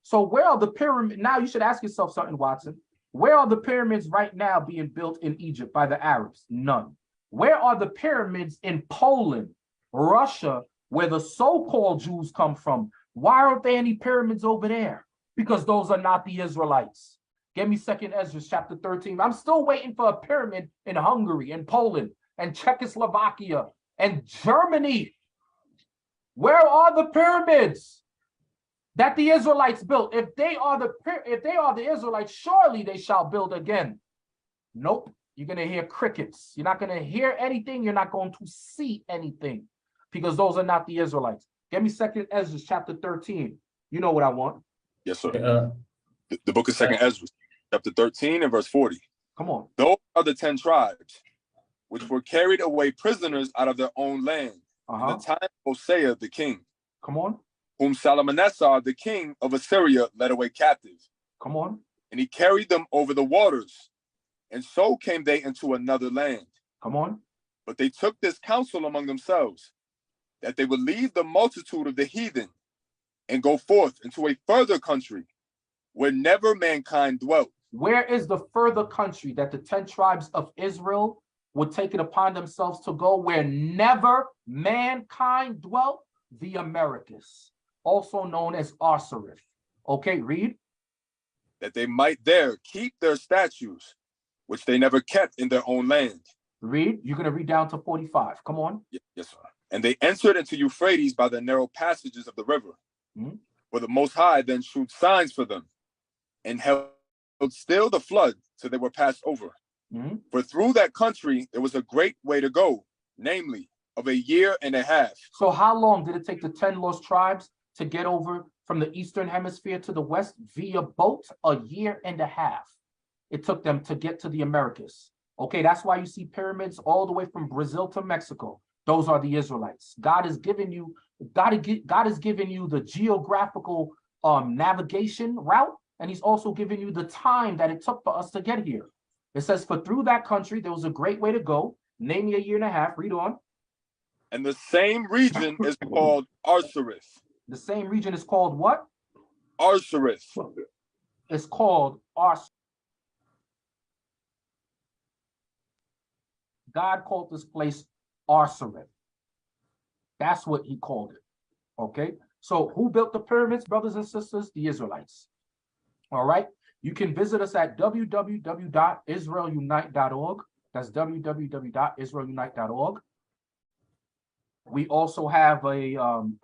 So where are the pyramids? Now you should ask yourself something, Watson. Where are the pyramids right now being built in Egypt by the Arabs? None. Where are the pyramids in Poland, Russia, where the so-called Jews come from? Why aren't there any pyramids over there? Because those are not the Israelites. Give me 2nd Ezra chapter 13. I'm still waiting for a pyramid in Hungary and Poland and Czechoslovakia and Germany. Where are the pyramids that the Israelites built? If they are the Israelites, surely they shall build again. Nope. You're going to hear crickets. You're not going to hear anything. You're not going to see anything, because those are not the Israelites. Give me 2nd Ezra chapter 13. You know what I want. Yes, sir. The book of 2nd Ezra, chapter 13 and verse 40. Come on. Those are the 10 tribes which were carried away prisoners out of their own land in the time of Hosea the king. Come on. Whom Salmanassar the king of Assyria led away captive. Come on. And he carried them over the waters, and so came they into another land. Come on. But they took this counsel among themselves, that they would leave the multitude of the heathen and go forth into a further country where never mankind dwelt. Where is the further country that the 10 tribes of Israel would take it upon themselves to go, where never mankind dwelt? The Americas, also known as Osiris. Okay, read. That they might there keep their statues, which they never kept in their own land. Read. You're going to read down to 45. Come on. Yes, sir. And they entered into Euphrates by the narrow passages of the river. For the Most High then shewed signs for them, and held still the flood till they were passed over. For through that country there was a great way to go, namely of 1.5 years. So how long did it take the 10 lost tribes to get over from the eastern hemisphere to the west via boat? 1.5 years. It took them to get to the Americas. Okay, that's why you see pyramids all the way from Brazil to Mexico. Those are the Israelites. God has given you the geographical navigation route, and he's also given you the time that it took for us to get here. It says, for through that country there was a great way to go, namely 1.5 years. Read on. And the same region is called Osiris. The same region is called what? Osiris. It's called Osiris. God called this place Osiris. That's what he called it. Okay. So who built the pyramids, brothers and sisters? The Israelites. All right. You can visit us at www.israelunite.org. That's www.israelunite.org. We also have a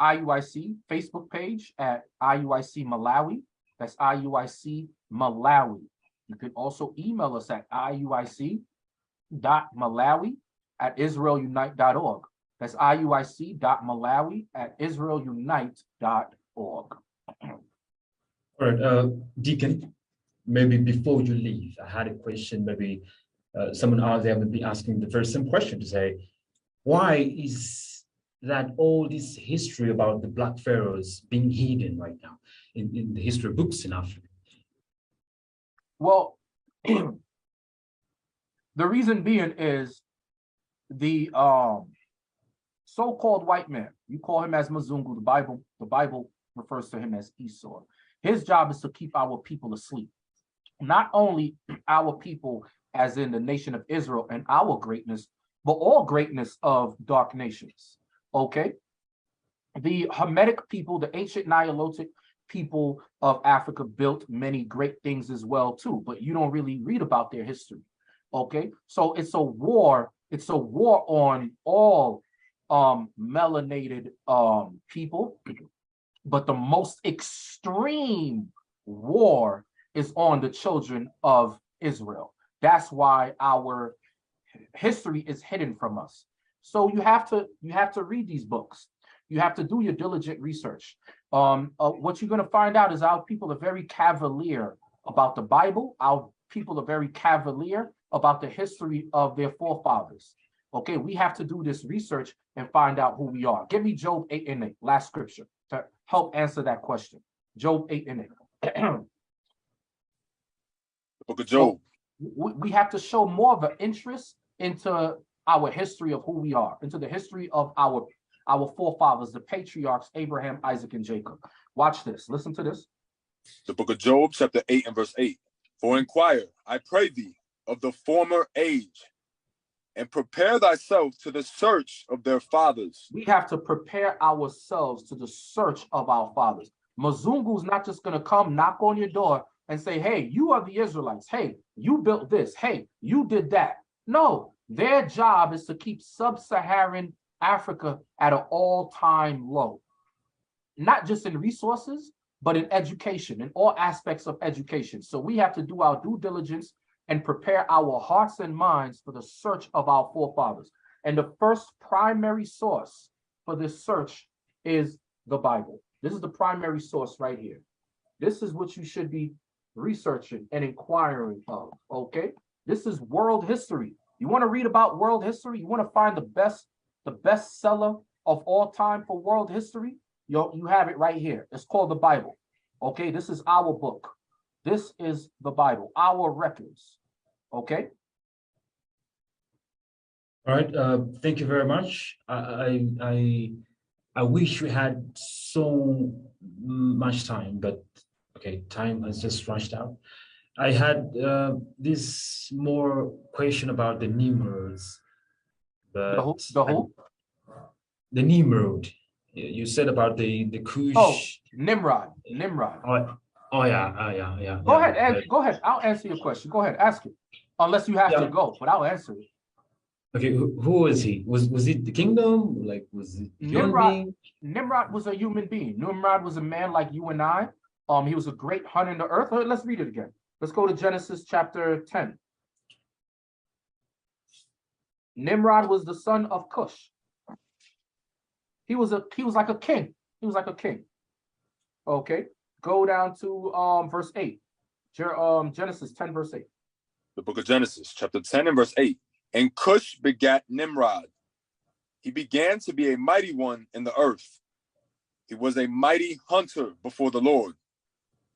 IUIC Facebook page at IUIC Malawi. That's IUIC Malawi. You can also email us at iuic.malawi@israelunite.org. That's iuic.malawi@israelunite.org. All right, Deacon, maybe before you leave, I had a question. Maybe someone out there would be asking the very same question to say, why is that all this history about the Black Pharaohs being hidden right now in the history books in Africa? Well, The reason being is the so-called white man, you call him as Mzungu, the Bible refers to him as Esau. His job is to keep our people asleep. Not only our people, as in the nation of Israel and our greatness, but all greatness of dark nations. Okay? The Hamitic people, the ancient Nilotic people of Africa built many great things as well too, but you don't really read about their history. Okay? So it's a war on all melanated people, but the most extreme war is on the children of Israel. That's why our history is hidden from us. So you have to read these books. You have to do your diligent research. What you're going to find out is our people are very cavalier about the Bible. Our people are very cavalier about the history of their forefathers. Okay, we have to do this research and find out who we are. Give me Job 8:8, last scripture, to help answer that question. Job 8:8. The book of Job. So we have to show more of an interest into our history of who we are, into the history of our forefathers, the patriarchs, Abraham, Isaac, and Jacob. Watch this. Listen to this. The book of Job, chapter 8 and verse 8. For inquire, I pray thee, of the former age, and prepare thyself to the search of their fathers. We have to prepare ourselves to the search of our fathers. Mzungu's not just going to come knock on your door and say, hey, you are the Israelites. Hey, you built this. Hey, you did that. No, their job is to keep sub-Saharan Africa at an all-time low. Not just in resources, but in education, in all aspects of education. So we have to do our due diligence and prepare our hearts and minds for the search of our forefathers. And the first primary source for this search is the Bible. This is the primary source right here. This is what you should be researching and inquiring of, okay? This is world history. You want to read about world history? You want to find the bestseller of all time for world history? You have it right here. It's called the Bible. Okay, this is our book. This is the Bible, our records. Okay. All right. Thank you very much. I wish we had so much time, but okay, time has just rushed out. I had this more question about the Nimrods. But the who? The Nimrod. You said about the Kush. Oh, Nimrod. Oh yeah. Go ahead. Go ahead. I'll answer your question. Go ahead. Ask it. Unless you have to go, but I'll answer it. Okay, who was he? Was it the kingdom? Like, was it Nimrod? Nimrod was a human being. Nimrod was a man like you and I. He was a great hunter in the earth. Let's read it again. Let's go to Genesis chapter 10. Nimrod was the son of Cush. He was like a king. He was like a king. Okay. Go down to verse 8. Genesis 10, verse 8. The book of Genesis, chapter 10 and verse 8. And Cush begat Nimrod. He began to be a mighty one in the earth. He was a mighty hunter before the Lord.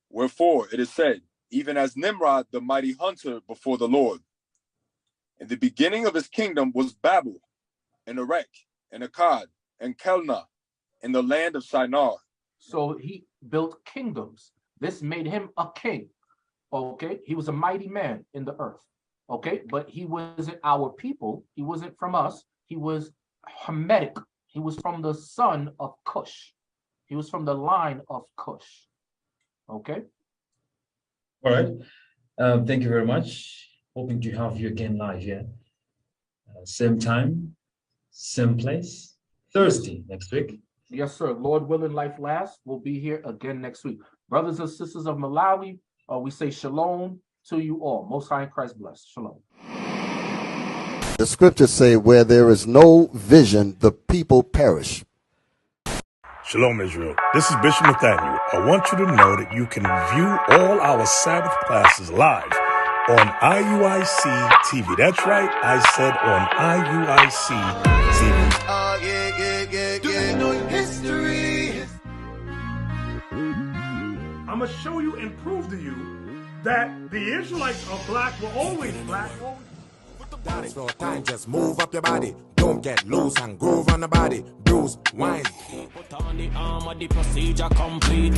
Wherefore it is said, even as Nimrod, the mighty hunter before the Lord. And the beginning of his kingdom was Babel, and Erech, and Akkad, and Kelna, in the land of Shinar. So he built kingdoms. This made him a king. Okay, he was a mighty man in the earth. Okay, but he wasn't our people. He wasn't from us. He was Hamitic. He was from the son of Cush. He was from the line of Cush. Okay. All right. Thank you very much. Hoping to have you again live here. Same time, same place. Thursday next week. Yes, sir. Lord willing, life lasts. We'll be here again next week. Brothers and sisters of Malawi, we say shalom to you all. Most High in Christ bless. Shalom. The scriptures say, where there is no vision, the people perish. Shalom, Israel. This is Bishop Nathaniel. I want you to know that you can view all our Sabbath classes live on IUIC TV. That's right. I said on IUIC TV. Do you know history? I'm going to show you and prove to you that the Israelites are black, were always black. Dance floor time, just move up your body. Don't get loose and groove on the body. Bruise, wine. Put on the armor, the procedure complete.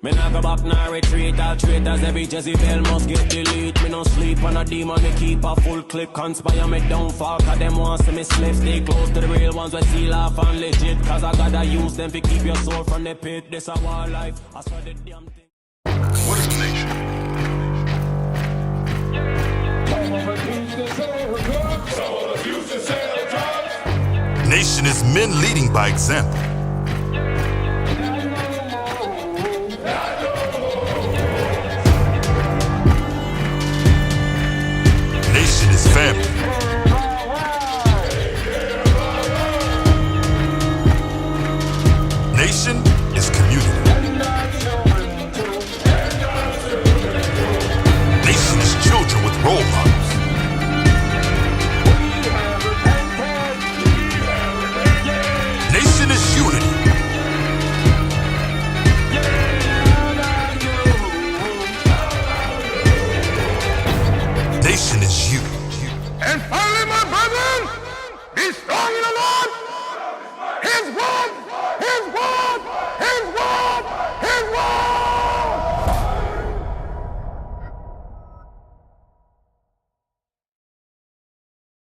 Me not go back, nah retreat. All traitors, every Jezebel must get delete. Me no sleep on a demon, me keep a full clip. Conspire me downfall, cause them want see me slip. Stay close to the real ones, we seal off and legit. Cause I gotta use them to keep your soul from the pit. This a war life, I swear the damn thing. What is the nation? Nation is men leading by example. Nation is family.